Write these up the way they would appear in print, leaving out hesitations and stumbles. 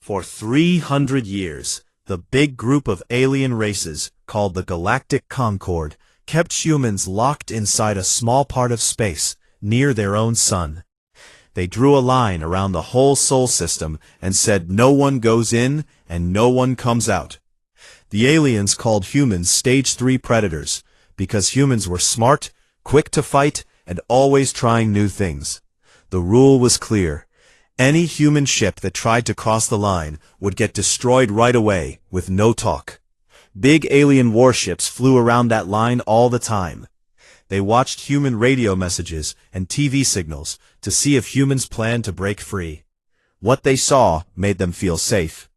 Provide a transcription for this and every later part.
For 300 years, the big group of alien races, called the Galactic Concord, kept humans locked inside a small part of space, near their own sun. They drew a line around the whole Sol system and said no one goes in and no one comes out. The aliens called humans Stage 3 predators, because humans were smart, quick to fight, and always trying new things. The rule was clear. Any human ship that tried to cross the line would get destroyed right away, with no talk. Big alien warships flew around that line all the time. They watched human radio messages and TV signals to see if humans planned to break free. What they saw made them feel safe.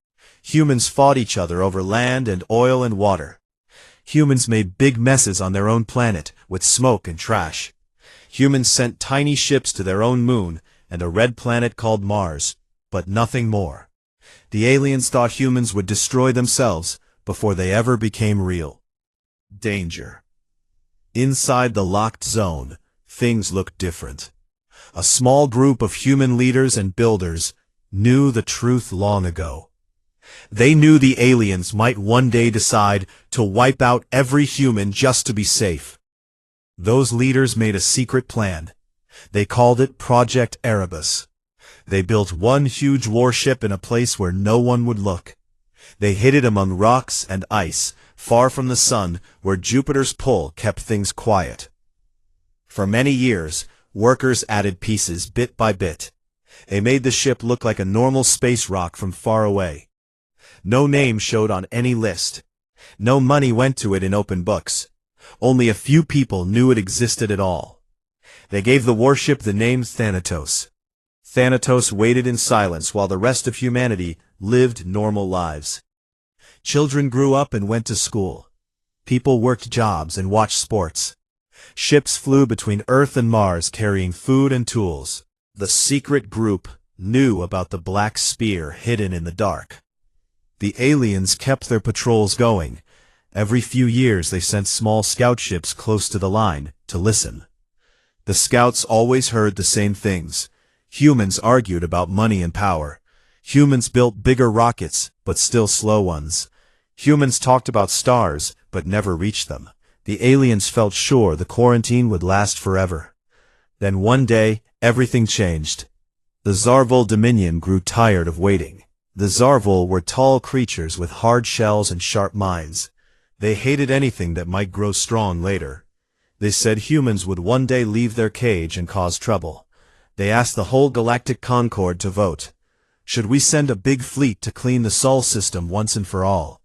Humans fought each other over land and oil and water. Humans made big messes on their own planet with smoke and trash. Humans sent tiny ships to their own moon and a red planet called Mars, but nothing more. The aliens thought humans would destroy themselves before they ever became real. Danger. Inside the locked zone, things looked different. A small group of human leaders and builders knew the truth long ago. They knew the aliens might one day decide to wipe out every human just to be safe. Those leaders made a secret plan. They called it Project Erebus. They built one huge warship in a place where no one would look. They hid it among rocks and ice, far from the sun, where Jupiter's pull kept things quiet. For many years, workers added pieces bit by bit. They made the ship look like a normal space rock from far away. No name showed on any list. No money went to it in open books. Only a few people knew it existed at all. They gave the warship the name Thanatos. Thanatos waited in silence while the rest of humanity lived normal lives. Children grew up and went to school. People worked jobs and watched sports. Ships flew between Earth and Mars carrying food and tools. The secret group knew about the black spear hidden in the dark. The aliens kept their patrols going. Every few years they sent small scout ships close to the line to listen. The scouts always heard the same things. Humans argued about money and power. Humans built bigger rockets, but still slow ones. Humans talked about stars, but never reached them. The aliens felt sure the quarantine would last forever. Then one day, everything changed. The Zarvul Dominion grew tired of waiting. The Zarvul were tall creatures with hard shells and sharp minds. They hated anything that might grow strong later. They said humans would one day leave their cage and cause trouble. They asked the whole Galactic Concord to vote. Should we send a big fleet to clean the Sol system once and for all?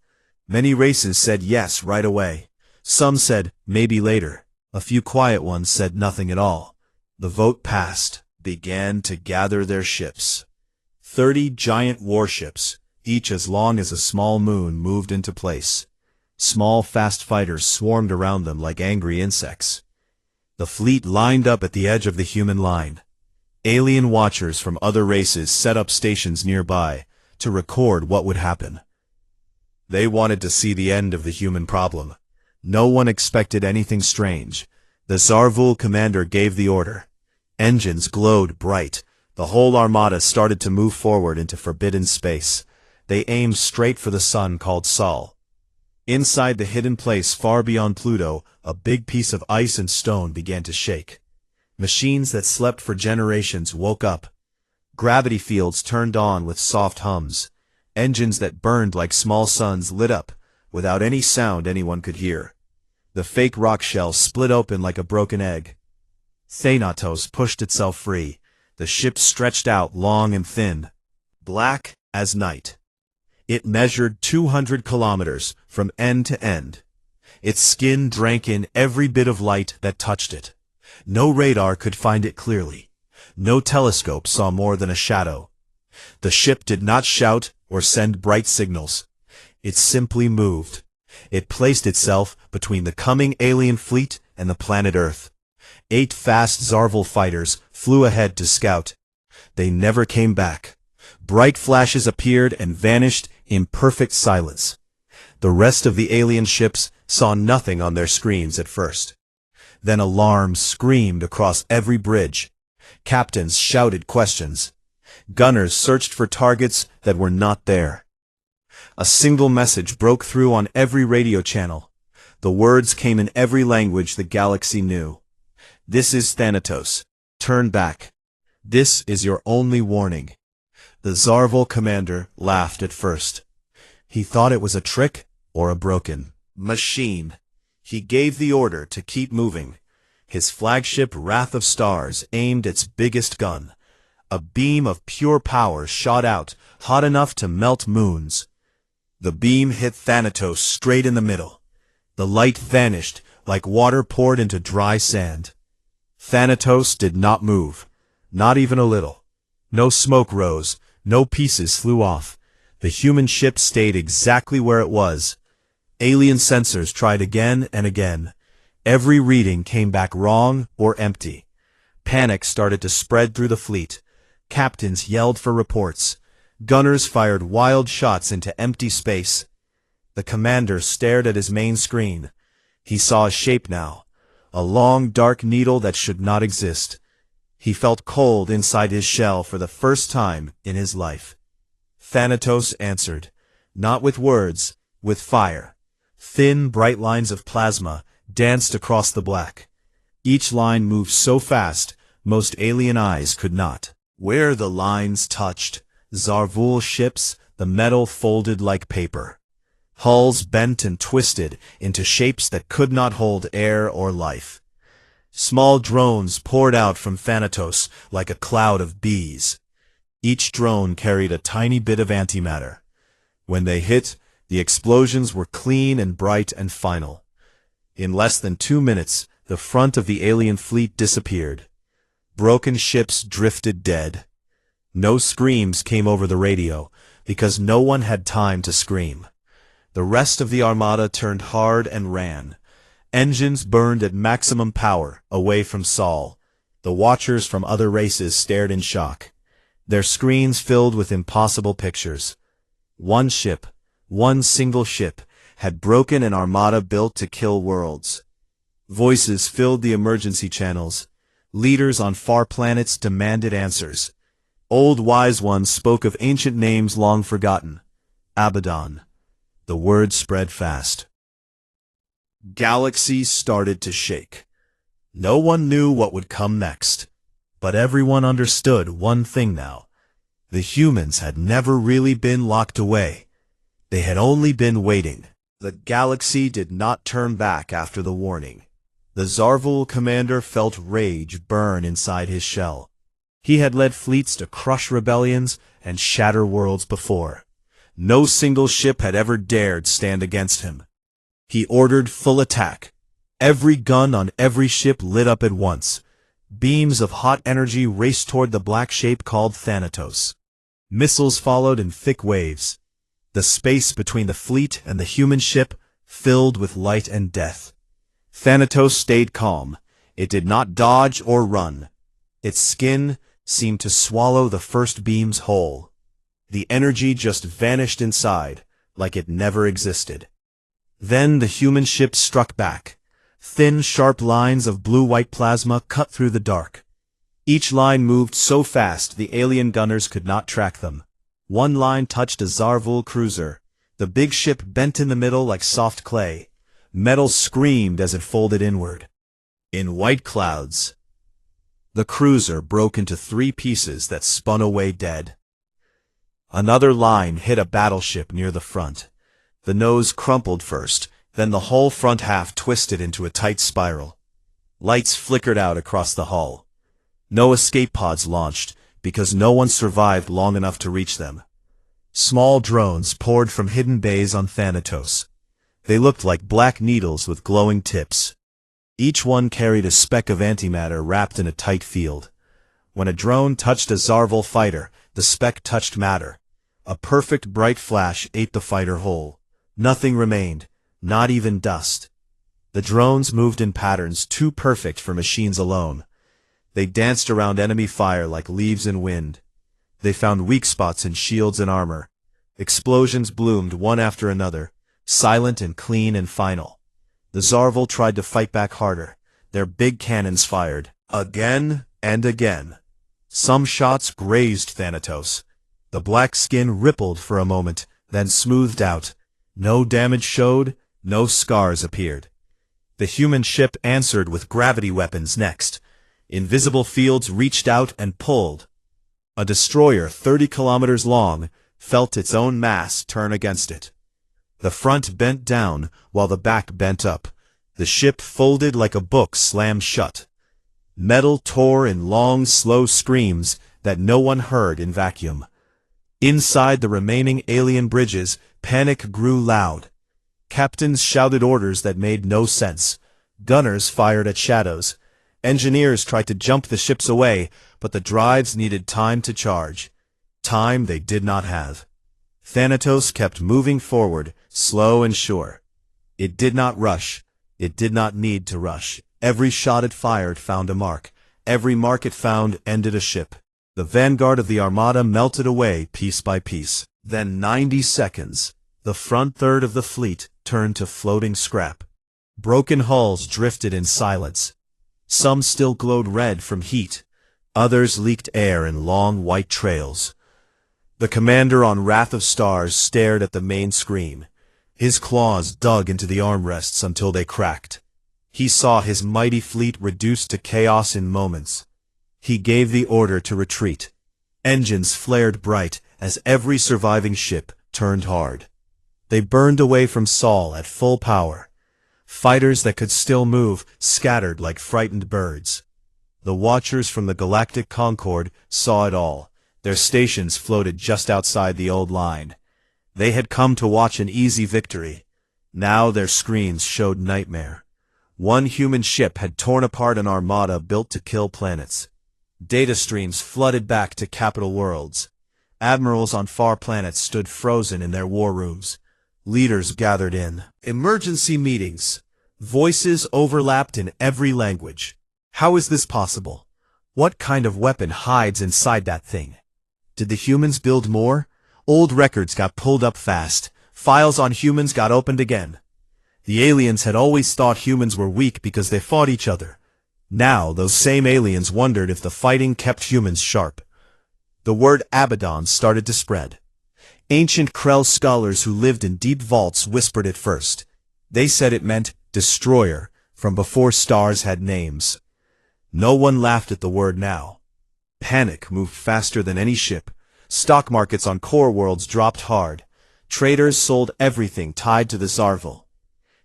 Many races said yes right away. Some said maybe later. A few quiet ones said nothing at all. The vote passed. Began to gather their ships. 30 giant warships, each as long as a small moon, moved into place. Small fast fighters swarmed around them like angry insects. The fleet lined up at the edge of the human line. Alien watchers from other races set up stations nearby to record what would happen. They wanted to see the end of the human problem. No one expected anything strange. The Zarvul commander gave the order. Engines glowed bright. The whole armada started to move forward into forbidden space. They aimed straight for the sun called Sol. Inside the hidden place far beyond Pluto, a big piece of ice and stone began to shake. Machines that slept for generations woke up. Gravity fields turned on with soft hums. Engines that burned like small suns lit up, without any sound anyone could hear. The fake rock shell split open like a broken egg. Thanatos pushed itself free. The ship stretched out long and thin, black as night. It measured 200 kilometers from end to end. Its skin drank in every bit of light that touched it. No radar could find it clearly. No telescope saw more than a shadow. The ship did not shout or send bright signals. It simply moved. It placed itself between the coming alien fleet and the planet Earth. 8 fast Zarvul fighters flew ahead to scout. They never came back. Bright flashes appeared and vanished in perfect silence. The rest of the alien ships saw nothing on their screens at first. Then alarms screamed across every bridge. Captains shouted questions. Gunners searched for targets that were not there. A single message broke through on every radio channel. The words came in every language the galaxy knew. "This is Thanatos. Turn back. This is your only warning." The Zarval commander laughed at first. He thought it was a trick or a broken machine. He gave the order to keep moving. His flagship Wrath of Stars aimed its biggest gun. A beam of pure power shot out, hot enough to melt moons. The beam hit Thanatos straight in the middle. The light vanished like water poured into dry sand. Thanatos did not move, not even a little. No smoke rose, no pieces flew off. The human ship stayed exactly where it was. Alien sensors tried again and again. Every reading came back wrong or empty. Panic started to spread through the fleet. Captains yelled for reports. Gunners fired wild shots into empty space. The commander stared at his main screen. He saw a shape now. A long, dark needle that should not exist. He felt cold inside his shell for the first time in his life. Thanatos answered, not with words, with fire. Thin, bright lines of plasma danced across the black. Each line moved so fast, most alien eyes could not. Where the lines touched, Zarvul ships, the metal folded like paper. Hulls bent and twisted into shapes that could not hold air or life. Small drones poured out from Thanatos like a cloud of bees. Each drone carried a tiny bit of antimatter. When they hit, the explosions were clean and bright and final. In less than 2 minutes, the front of the alien fleet disappeared. Broken ships drifted dead. No screams came over the radio, because no one had time to scream. The rest of the armada turned hard and ran. Engines burned at maximum power, away from Sol. The watchers from other races stared in shock. Their screens filled with impossible pictures. One ship, one single ship, had broken an armada built to kill worlds. Voices filled the emergency channels. Leaders on far planets demanded answers. Old wise ones spoke of ancient names long forgotten. Abaddon. The word spread fast. Galaxies started to shake. No one knew what would come next. But everyone understood one thing now. The humans had never really been locked away. They had only been waiting. The galaxy did not turn back after the warning. The Zarvul commander felt rage burn inside his shell. He had led fleets to crush rebellions and shatter worlds before. No single ship had ever dared stand against him. He ordered full attack. Every gun on every ship lit up at once. Beams of hot energy raced toward the black shape called Thanatos. Missiles followed in thick waves. The space between the fleet and the human ship filled with light and death. Thanatos stayed calm. It did not dodge or run. Its skin seemed to swallow the first beams whole. The energy just vanished inside, like it never existed. Then the human ship struck back. Thin, sharp lines of blue-white plasma cut through the dark. Each line moved so fast the alien gunners could not track them. One line touched a Zarvul cruiser. The big ship bent in the middle like soft clay. Metal screamed as it folded inward. In white clouds, the cruiser broke into 3 pieces that spun away dead. Another line hit a battleship near the front. The nose crumpled first, then the whole front half twisted into a tight spiral. Lights flickered out across the hull. No escape pods launched, because no one survived long enough to reach them. Small drones poured from hidden bays on Thanatos. They looked like black needles with glowing tips. Each one carried a speck of antimatter wrapped in a tight field. When a drone touched a Zarvul fighter, the speck touched matter. A perfect bright flash ate the fighter whole. Nothing remained, not even dust. The drones moved in patterns too perfect for machines alone. They danced around enemy fire like leaves in wind. They found weak spots in shields and armor. Explosions bloomed one after another, silent and clean and final. The Zarvul tried to fight back harder. Their big cannons fired, again and again. Some shots grazed Thanatos. The black skin rippled for a moment, then smoothed out. No damage showed, no scars appeared. The human ship answered with gravity weapons next. Invisible fields reached out and pulled. A destroyer 30 kilometers long felt its own mass turn against it. The front bent down while the back bent up. The ship folded like a book slammed shut. Metal tore in long, slow screams that no one heard in vacuum. Inside the remaining alien bridges, panic grew loud. Captains shouted orders that made no sense. Gunners fired at shadows. Engineers tried to jump the ships away, but the drives needed time to charge. Time they did not have. Thanatos kept moving forward, slow and sure. It did not rush. It did not need to rush. Every shot it fired found a mark. Every mark it found ended a ship. The vanguard of the armada melted away piece by piece. Then 90 seconds. The front third of the fleet turned to floating scrap. Broken hulls drifted in silence. Some still glowed red from heat. Others leaked air in long white trails. The commander on Wrath of Stars stared at the main screen. His claws dug into the armrests until they cracked. He saw his mighty fleet reduced to chaos in moments. He gave the order to retreat. Engines flared bright as every surviving ship turned hard. They burned away from Sol at full power. Fighters that could still move scattered like frightened birds. The watchers from the Galactic Concorde saw it all. Their stations floated just outside the old line. They had come to watch an easy victory. Now their screens showed nightmare. One human ship had torn apart an armada built to kill planets. Data streams flooded back to capital worlds. Admirals on far planets stood frozen in their war rooms. Leaders gathered in emergency meetings. Voices overlapped in every language. How is this possible? What kind of weapon hides inside that thing? Did the humans build more? Old records got pulled up fast. Files on humans got opened again. The aliens had always thought humans were weak because they fought each other. Now those same aliens wondered if the fighting kept humans sharp. The word Abaddon started to spread. Ancient Krell scholars who lived in deep vaults whispered it first. They said it meant destroyer from before stars had names. No one laughed at the word now. Panic moved faster than any ship. Stock markets on core worlds dropped hard. Traders sold everything tied to the Zarval.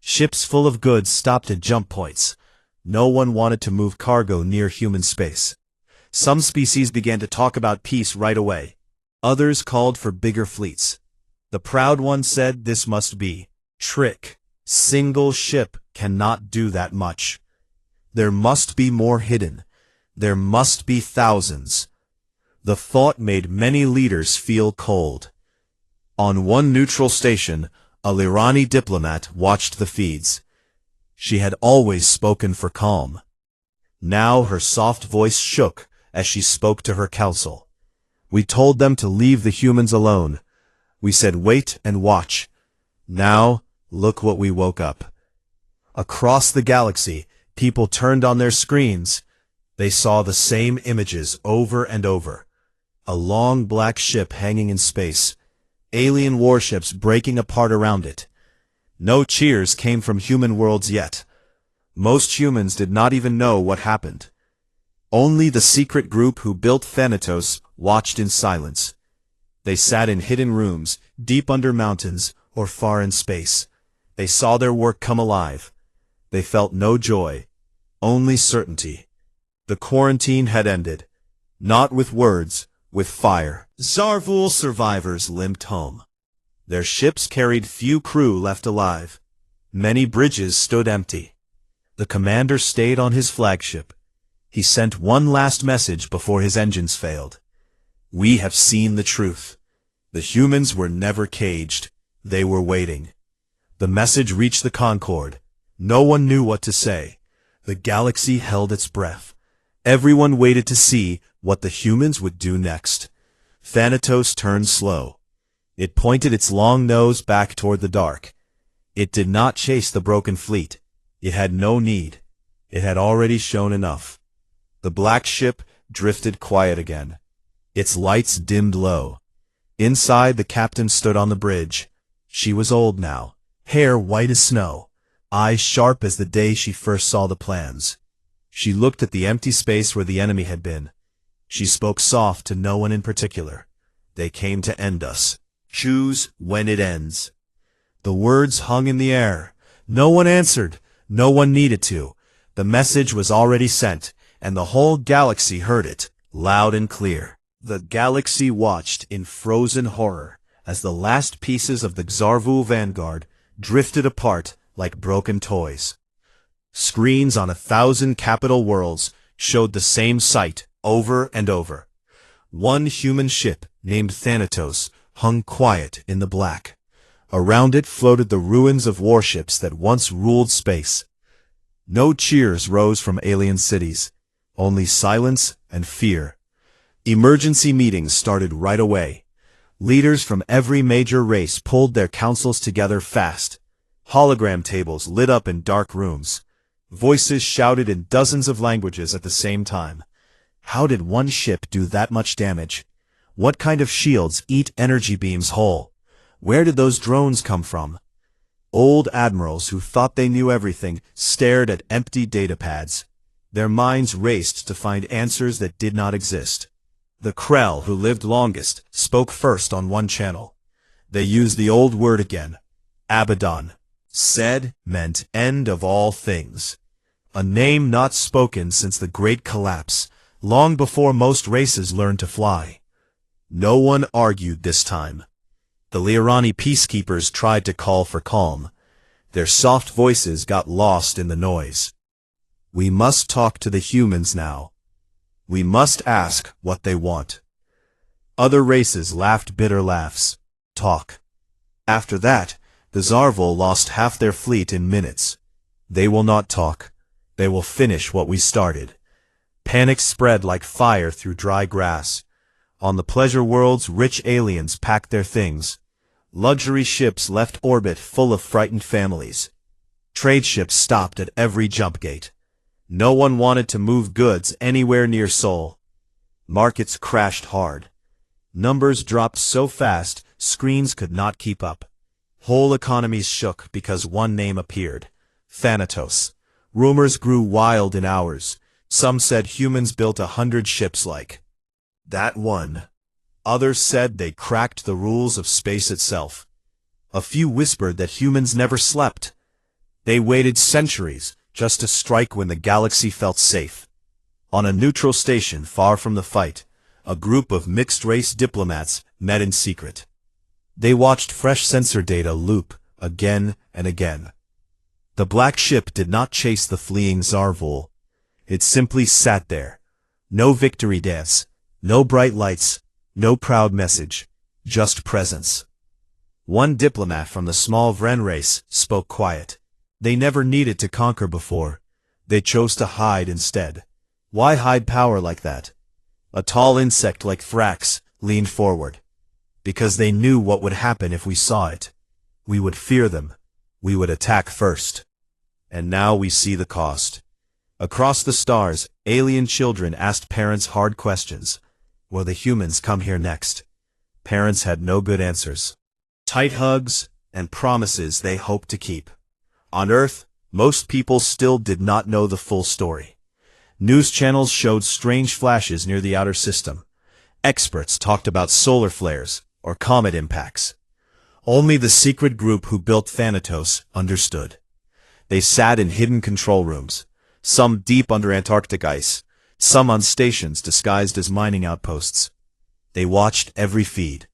Ships full of goods stopped at jump points. No one wanted to move cargo near human space. Some species began to talk about peace right away. Others called for bigger fleets. The proud one said this must be trick. Single ship cannot do that much. There must be more hidden. There must be thousands. The thought made many leaders feel cold. On one neutral station, a Lirani diplomat watched the feeds. She had always spoken for calm. Now her soft voice shook as she spoke to her council. We told them to leave the humans alone. We said wait and watch. Now, look what we woke up. Across the galaxy, people turned on their screens. They saw the same images over and over. A long black ship hanging in space. Alien warships breaking apart around it. No cheers came from human worlds yet. Most humans did not even know what happened. Only the secret group who built Thanatos watched in silence. They sat in hidden rooms, deep under mountains, or far in space. They saw their work come alive. They felt no joy, only certainty. The quarantine had ended. Not with words, with fire. Zarvul survivors limped home. Their ships carried few crew left alive. Many bridges stood empty. The commander stayed on his flagship. He sent one last message before his engines failed. We have seen the truth. The humans were never caged. They were waiting. The message reached the Concorde. No one knew what to say. The galaxy held its breath. Everyone waited to see what the humans would do next. Thanatos turned slow. It pointed its long nose back toward the dark. It did not chase the broken fleet. It had no need. It had already shown enough. The black ship drifted quiet again. Its lights dimmed low. Inside, the captain stood on the bridge. She was old now, hair white as snow, eyes sharp as the day she first saw the plans. She looked at the empty space where the enemy had been. She spoke soft to no one in particular. They came to end us. Choose when it ends. The words hung in the air. No one answered. No one needed to. The message was already sent, and the whole galaxy heard it, loud and clear. The galaxy watched in frozen horror as the last pieces of the Xarvul vanguard drifted apart like broken toys. Screens on 1,000 capital worlds showed the same sight over and over. One human ship, named Thanatos, hung quiet in the black. Around it floated the ruins of warships that once ruled space. No cheers rose from alien cities, only silence and fear. Emergency meetings started right away. Leaders from every major race pulled their councils together fast. Hologram tables lit up in dark rooms. Voices shouted in dozens of languages at the same time. How did one ship do that much damage? What kind of shields eat energy beams whole? Where did those drones come from? Old admirals who thought they knew everything stared at empty datapads. Their minds raced to find answers that did not exist. The Krell, who lived longest, spoke first on one channel. They used the old word again. Abaddon. Said meant end of all things. A name not spoken since the Great Collapse, long before most races learned to fly. No one argued this time. The Liarani peacekeepers tried to call for calm. Their soft voices got lost in the noise. We must talk to the humans now. We must ask what they want. Other races laughed bitter laughs. Talk. After that, the Xarvul lost half their fleet in minutes. They will not talk. They will finish what we started. Panic spread like fire through dry grass. On the pleasure worlds, rich aliens packed their things. Luxury ships left orbit full of frightened families. Trade ships stopped at every jump gate. No one wanted to move goods anywhere near Sol. Markets crashed hard. Numbers dropped so fast, screens could not keep up. Whole economies shook because one name appeared. Thanatos. Rumors grew wild in hours. Some said humans built 100 ships like that one. Others said they cracked the rules of space itself. A few whispered that humans never slept. They waited centuries just to strike when the galaxy felt safe. On a neutral station far from the fight, a group of mixed-race diplomats met in secret. They watched fresh sensor data loop again and again. The black ship did not chase the fleeing Xarvul. It simply sat there. No victory dance, no bright lights, no proud message, just presence. One diplomat from the small Vren race spoke quiet. They never needed to conquer before. They chose to hide instead. Why hide power like that? A tall insect like Thrax leaned forward. Because they knew what would happen if we saw it. We would fear them. We would attack first. And now we see the cost. Across the stars, alien children asked parents hard questions. Will the humans come here next? Parents had no good answers. Tight hugs and promises they hoped to keep. On Earth, most people still did not know the full story. News channels showed strange flashes near the outer system. Experts talked about solar flares or comet impacts. Only the secret group who built Thanatos understood. They sat in hidden control rooms, some deep under Antarctic ice, some on stations disguised as mining outposts. They watched every feed.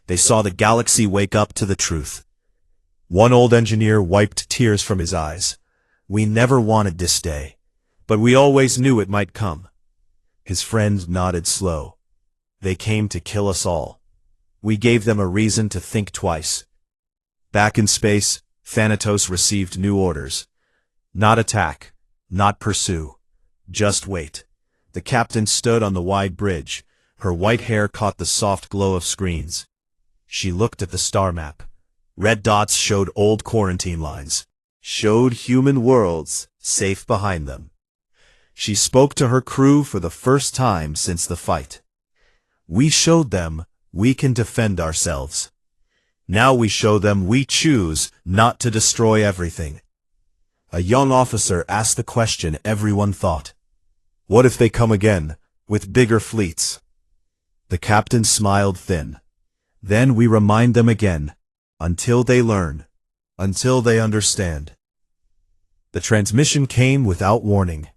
They saw the galaxy wake up to the truth. One old engineer wiped tears from his eyes. We never wanted this day, but we always knew it might come. His friend nodded slow. They came to kill us all. We gave them a reason to think twice. Back in space, Thanatos received new orders. Not attack, not pursue, just wait. The captain stood on the wide bridge. Her white hair caught the soft glow of screens. She looked at the star map. Red dots showed old quarantine lines, showed human worlds safe behind them. She spoke to her crew for the first time since the fight. We showed them we can defend ourselves. Now we show them we choose not to destroy everything. A young officer asked the question everyone thought. What if they come again, with bigger fleets? The captain smiled thin. Then we remind them again, until they learn, until they understand. The transmission came without warning.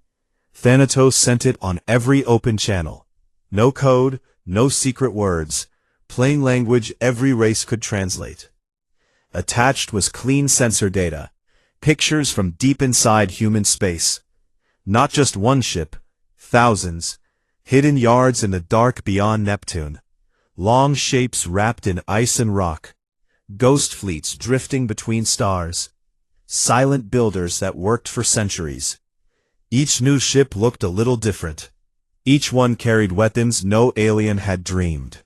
Thanatos sent it on every open channel. No code, no secret words, plain language every race could translate. Attached was clean sensor data, pictures from deep inside human space. Not just one ship, thousands, hidden yards in the dark beyond Neptune. Long shapes wrapped in ice and rock. Ghost fleets drifting between stars. Silent builders that worked for centuries. Each new ship looked a little different. Each one carried weapons no alien had dreamed.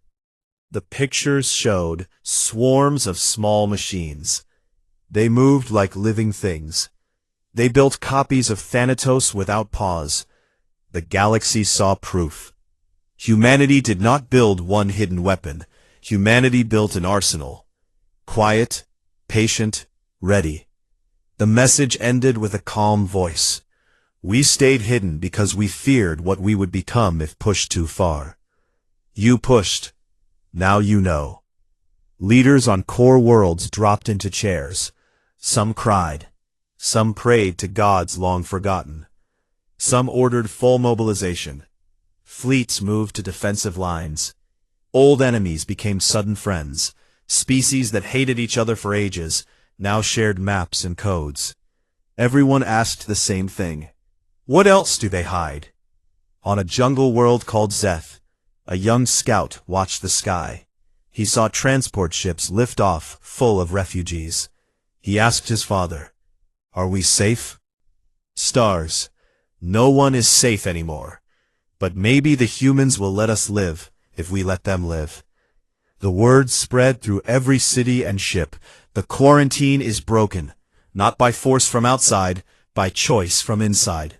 The pictures showed swarms of small machines. They moved like living things. They built copies of Thanatos without pause. The galaxy saw proof. Humanity did not build one hidden weapon. Humanity built an arsenal. Quiet, patient, ready. The message ended with a calm voice. We stayed hidden because we feared what we would become if pushed too far. You pushed. Now you know. Leaders on core worlds dropped into chairs. Some cried. Some prayed to gods long forgotten. Some ordered full mobilization. Fleets moved to defensive lines. Old enemies became sudden friends. Species that hated each other for ages now shared maps and codes. Everyone asked the same thing. What else do they hide? On a jungle world called Zeth, a young scout watched the sky. He saw transport ships lift off full of refugees. He asked his father, "Are we safe?" Stars. No one is safe anymore. But maybe the humans will let us live if we let them live. The word spread through every city and ship. The quarantine is broken, not by force from outside, by choice from inside.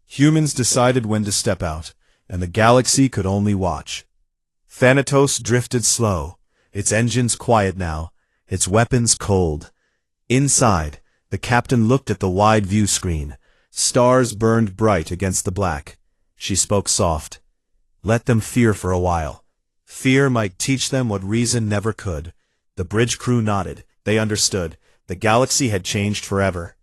Humans decided when to step out, and the galaxy could only watch. Thanatos drifted slow, its engines quiet now, its weapons cold. Inside, the captain looked at the wide view screen. Stars burned bright against the black. She spoke soft. Let them fear for a while. Fear might teach them what reason never could. The bridge crew nodded. They understood. The galaxy had changed forever.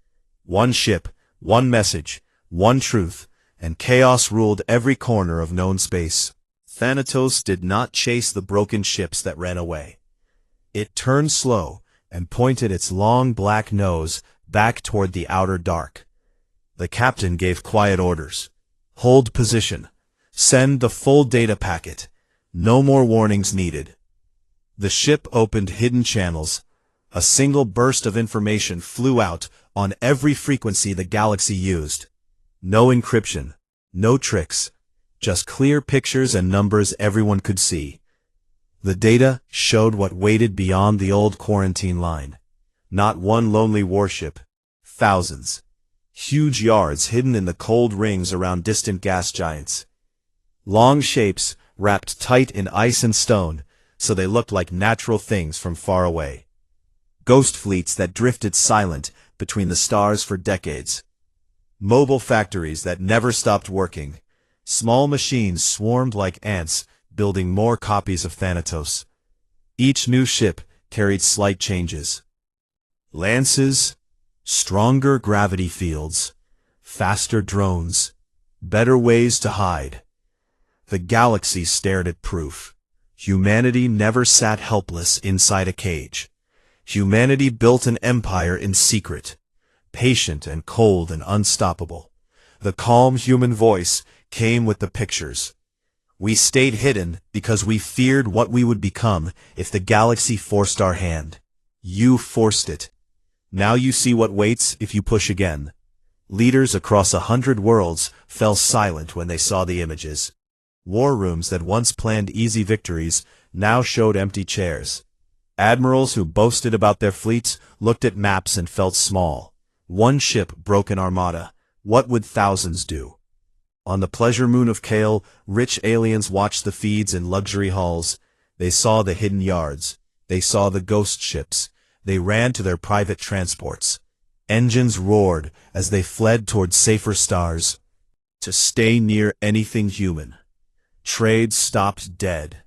One ship, one message, one truth, and chaos ruled every corner of known space. Thanatos did not chase the broken ships that ran away. It turned slow and pointed its long black nose back toward the outer dark. The captain gave quiet orders. Hold position. Send the full data packet. No more warnings needed. The ship opened hidden channels. A single burst of information flew out on every frequency the galaxy used. No encryption, no tricks, just clear pictures and numbers everyone could see. The data showed what waited beyond the old quarantine line. Not one lonely warship, thousands. Huge yards hidden in the cold rings around distant gas giants. Long shapes wrapped tight in ice and stone, so they looked like natural things from far away. Ghost fleets that drifted silent between the stars for decades. Mobile factories that never stopped working. Small machines swarmed like ants, building more copies of Thanatos. Each new ship carried slight changes. Lances, stronger gravity fields, faster drones, better ways to hide. The galaxy stared at proof. Humanity never sat helpless inside a cage. Humanity built an empire in secret, patient and cold and unstoppable. The calm human voice came with the pictures. We stayed hidden because we feared what we would become if the galaxy forced our hand. You forced it. Now you see what waits if you push again. Leaders across 100 worlds fell silent when they saw the images. War rooms that once planned easy victories now showed empty chairs. Admirals who boasted about their fleets looked at maps and felt small. One ship broke an armada. What would thousands do? On the pleasure moon of Kale, rich aliens watched the feeds in luxury halls. They saw the hidden yards. They saw the ghost ships. They ran to their private transports. Engines roared as they fled toward safer stars. To stay near anything human. Trade stopped dead.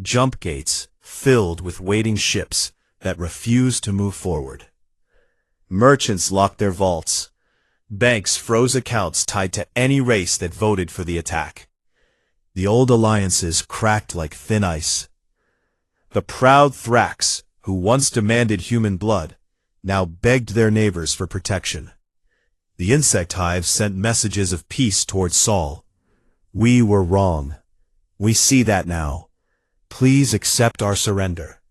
Jump gates filled with waiting ships that refused to move forward. Merchants locked their vaults. Banks froze accounts tied to any race that voted for the attack. The old alliances cracked like thin ice. The proud Thrax, who once demanded human blood, now begged their neighbors for protection. The insect hives sent messages of peace toward Saul. We were wrong. We see that now. Please accept our surrender.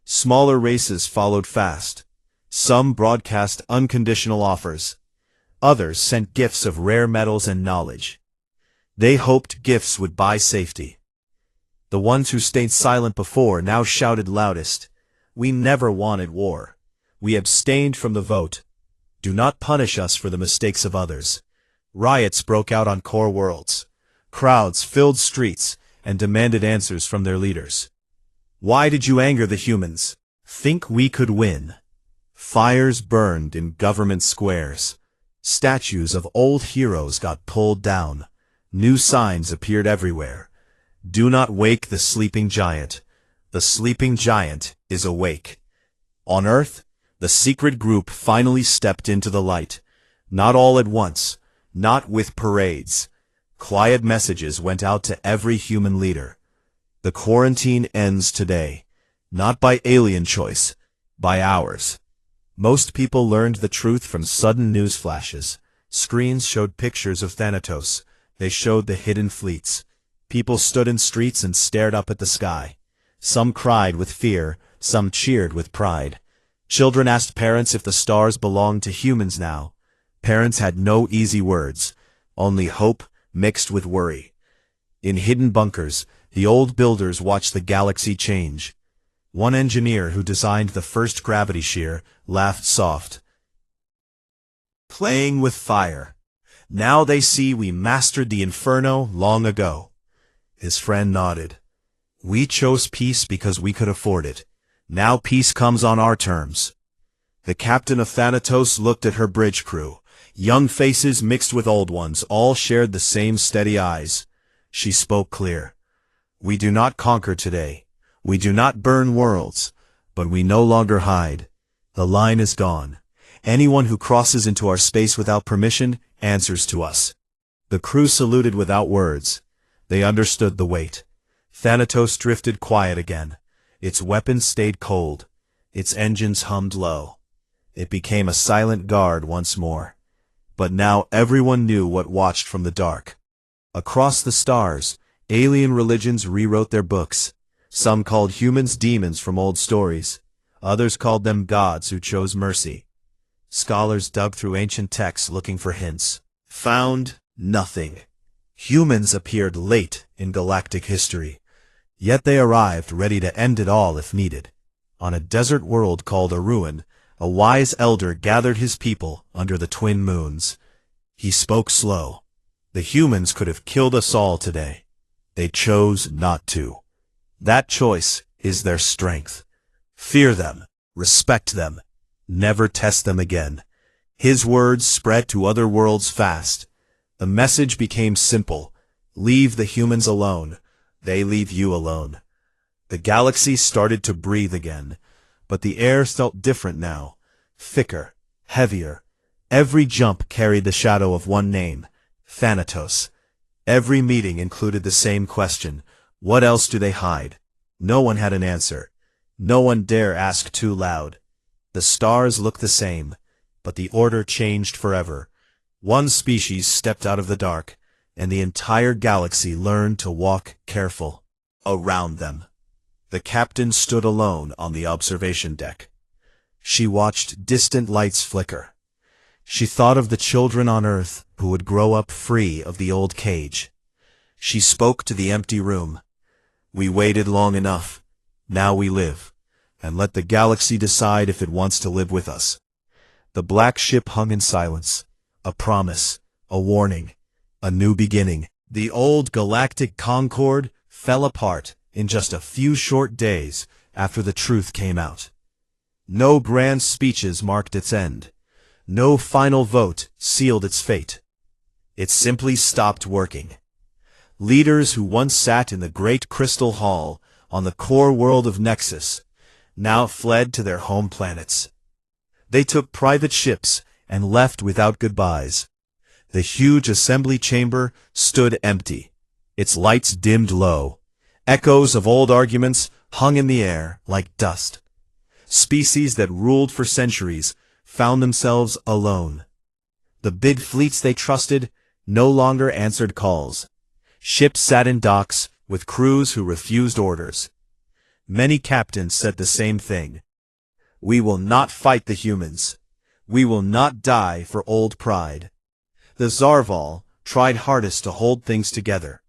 Smaller races followed fast. Some broadcast unconditional offers. Others sent gifts of rare metals and knowledge. They hoped gifts would buy safety. The ones who stayed silent before now shouted loudest, "We never wanted war. We abstained from the vote. Do not punish us for the mistakes of others." Riots broke out on core worlds. Crowds filled streets and demanded answers from their leaders. Why did you anger the humans? Think we could win? Fires burned in government squares. Statues of old heroes got pulled down. New signs appeared everywhere. Do not wake the sleeping giant. The sleeping giant is awake. On Earth, the secret group finally stepped into the light. Not all at once, not with parades. Quiet messages went out to every human leader. The quarantine ends today, not by alien choice, by ours. Most people learned the truth from sudden news flashes. Screens showed pictures of Thanatos. They showed the hidden fleets. People stood in streets and stared up at the sky. Some cried with fear, some cheered with pride. Children asked parents if the stars belonged to humans now. Parents had no easy words, only hope mixed with worry. In hidden bunkers, the old builders watched the galaxy change. One engineer who designed the first gravity shear laughed soft. Playing with fire. Now they see we mastered the inferno long ago. His friend nodded. We chose peace because we could afford it. Now peace comes on our terms. The captain of Thanatos looked at her bridge crew. Young faces mixed with old ones all shared the same steady eyes. She spoke clear. We do not conquer today. We do not burn worlds, but we no longer hide. The line is gone. Anyone who crosses into our space without permission answers to us. The crew saluted without words. They understood the weight. Thanatos drifted quiet again. Its weapons stayed cold. Its engines hummed low. It became a silent guard once more. But now everyone knew what watched from the dark. Across the stars, alien religions rewrote their books. Some called humans demons from old stories. Others called them gods who chose mercy. Scholars dug through ancient texts looking for hints. Found nothing. Humans appeared late in galactic history. Yet they arrived ready to end it all if needed. On a desert world called a ruin, a wise elder gathered his people under the twin moons. He spoke slow. The humans could have killed us all today. They chose not to. That choice is their strength. Fear them, respect them, never test them again. His words spread to other worlds fast. The message became simple. Leave the humans alone. They leave you alone. The galaxy started to breathe again, but the air felt different now. Thicker, heavier. Every jump carried the shadow of one name, Thanatos. Every meeting included the same question. What else do they hide? No one had an answer. No one dare ask too loud. The stars looked the same, but the order changed forever. One species stepped out of the dark, and the entire galaxy learned to walk careful around them. The captain stood alone on the observation deck. She watched distant lights flicker. She thought of the children on Earth who would grow up free of the old cage. She spoke to the empty room. We waited long enough. Now we live, and let the galaxy decide if it wants to live with us. The black ship hung in silence, a promise, a warning. A new beginning. The old galactic concord fell apart in just a few short days after the truth came out. No grand speeches marked its end. No final vote sealed its fate. It simply stopped working. Leaders who once sat in the great crystal hall on the core world of Nexus now fled to their home planets. They took private ships and left without goodbyes. The huge assembly chamber stood empty, its lights dimmed low. Echoes of old arguments hung in the air like dust. Species that ruled for centuries found themselves alone. The big fleets they trusted no longer answered calls. Ships sat in docks with crews who refused orders. Many captains said the same thing. We will not fight the humans. We will not die for old pride. The Zarval tried hardest to hold things together.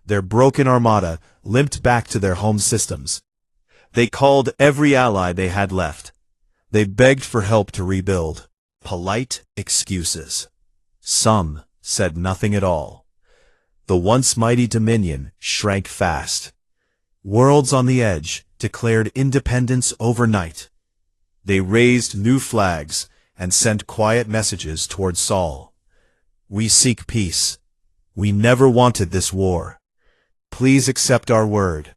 Their broken armada limped back to their home systems. They called every ally they had left. They begged for help to rebuild. Polite excuses. Some said nothing at all. The once mighty Dominion shrank fast. Worlds on the Edge declared independence overnight. They raised new flags and sent quiet messages toward Sol. We seek peace. We never wanted this war. Please accept our word.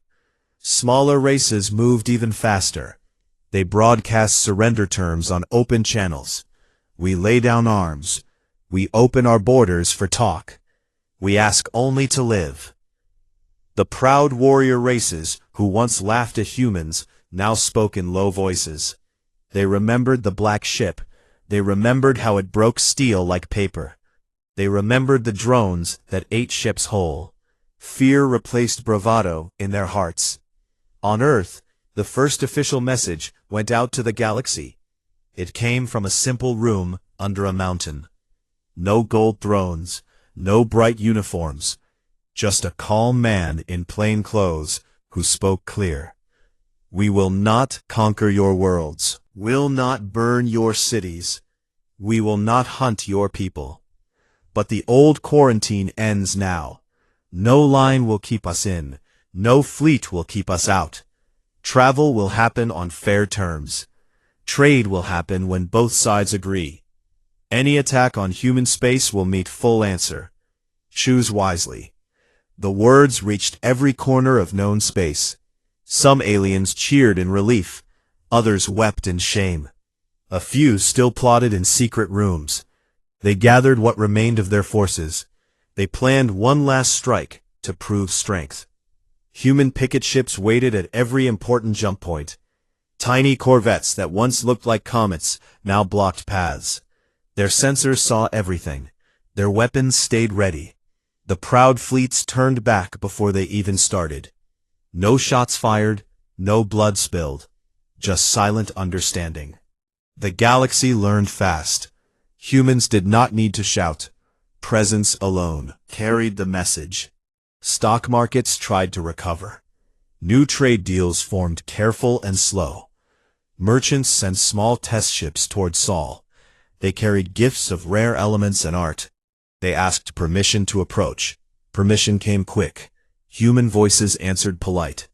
Smaller races moved even faster. They broadcast surrender terms on open channels. We lay down arms. We open our borders for talk. We ask only to live. The proud warrior races who once laughed at humans now spoke in low voices. They remembered the black ship. They remembered how it broke steel like paper. They remembered the drones that ate ships whole. Fear replaced bravado in their hearts. On Earth, the first official message went out to the galaxy. It came from a simple room under a mountain. No gold thrones, no bright uniforms, just a calm man in plain clothes who spoke clear. We will not conquer your worlds, will not burn your cities, we will not hunt your people. But the old quarantine ends now. No line will keep us in, no fleet will keep us out. Travel will happen on fair terms. Trade will happen when both sides agree. Any attack on human space will meet full answer. Choose wisely. The words reached every corner of known space. Some aliens cheered in relief, others wept in shame. A few still plotted in secret rooms. They gathered what remained of their forces. They planned one last strike to prove strength. Human picket ships waited at every important jump point. Tiny corvettes that once looked like comets now blocked paths. Their sensors saw everything. Their weapons stayed ready. The proud fleets turned back before they even started. No shots fired, no blood spilled, just silent understanding. The galaxy learned fast. Humans did not need to shout. Presence alone carried the message. Stock markets tried to recover. New trade deals formed careful and slow. Merchants sent small test ships toward Sol. They carried gifts of rare elements and art. They asked permission to approach. Permission came quick. Human voices answered polite.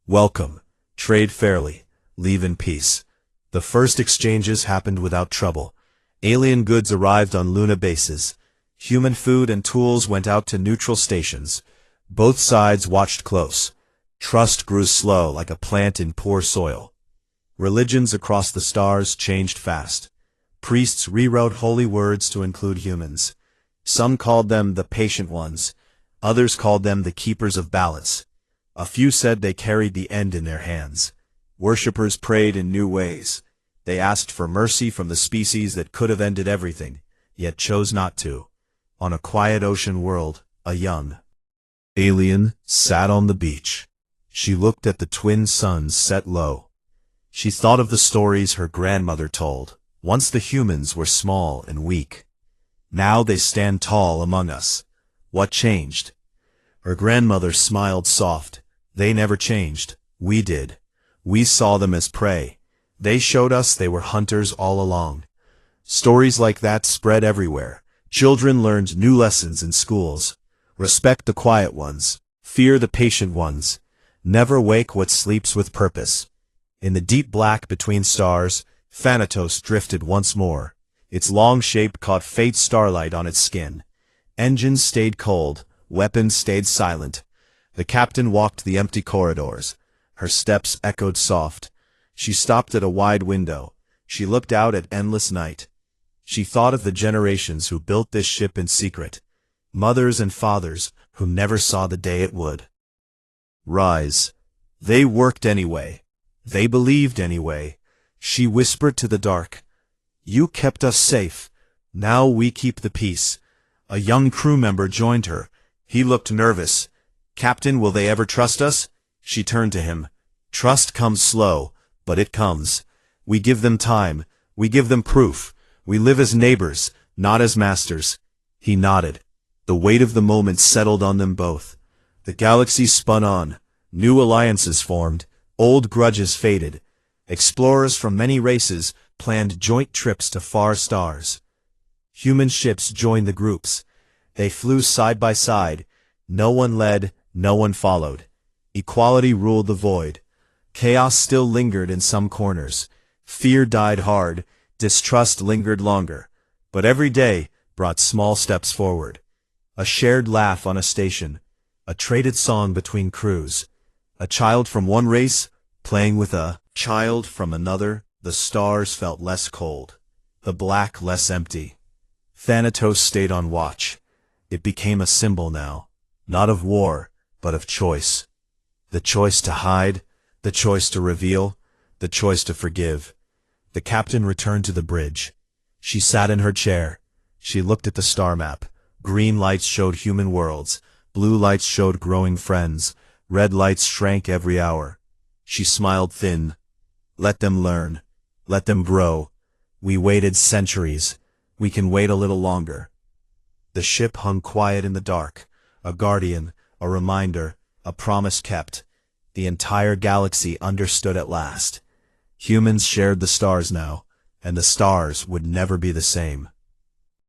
Welcome. Trade fairly. Leave in peace. The first exchanges happened without trouble. Alien goods arrived on Luna bases. Human food and tools went out to neutral stations. Both sides watched close. Trust grew slow like a plant in poor soil. Religions across the stars changed fast. Priests rewrote holy words to include humans. Some called them the patient ones. Others called them the keepers of balance. A few said they carried the end in their hands. Worshippers prayed in new ways. They asked for mercy from the species that could have ended everything, yet chose not to. On a quiet ocean world, a young alien sat on the beach. She looked at the twin suns set low. She thought of the stories her grandmother told. Once the humans were small and weak. Now they stand tall among us. What changed? Her grandmother smiled soft. They never changed. We did. We saw them as prey. They showed us they were hunters all along. Stories like that spread everywhere. Children learned new lessons in schools. Respect the quiet ones. Fear the patient ones. Never wake what sleeps with purpose. In the deep black between stars, Thanatos drifted once more. Its long shape caught faint starlight on its skin. Engines stayed cold, weapons stayed silent. The captain walked the empty corridors. Her steps echoed soft. She stopped at a wide window. She looked out at endless night. She thought of the generations who built this ship in secret. Mothers and fathers who never saw the day it would rise. They worked anyway. They believed anyway. She whispered to the dark. You kept us safe. Now we keep the peace. A young crew member joined her. He looked nervous. Captain, will they ever trust us? She turned to him. Trust comes slow, but it comes. We give them time. We give them proof. We live as neighbors, not as masters. He nodded. The weight of the moment settled on them both. The galaxy spun on. New alliances formed. Old grudges faded. Explorers from many races planned joint trips to far stars. Human ships joined the groups. They flew side by side. No one led, no one followed. Equality ruled the void. Chaos still lingered in some corners. Fear died hard. Distrust lingered longer. But every day brought small steps forward. A shared laugh on a station. A traded song between crews. A child from one race playing with a child from another. The stars felt less cold. The black less empty. Thanatos stayed on watch. It became a symbol now. Not of war, but of choice. The choice to hide. The choice to reveal. The choice to forgive. The captain returned to the bridge. She sat in her chair. She looked at the star map. Green lights showed human worlds. Blue lights showed growing friends. Red lights shrank every hour. She smiled thin. Let them learn. Let them grow. We waited centuries. We can wait a little longer. The ship hung quiet in the dark. A guardian, a reminder, a promise kept. The entire galaxy understood at last. Humans shared the stars now, and the stars would never be the same.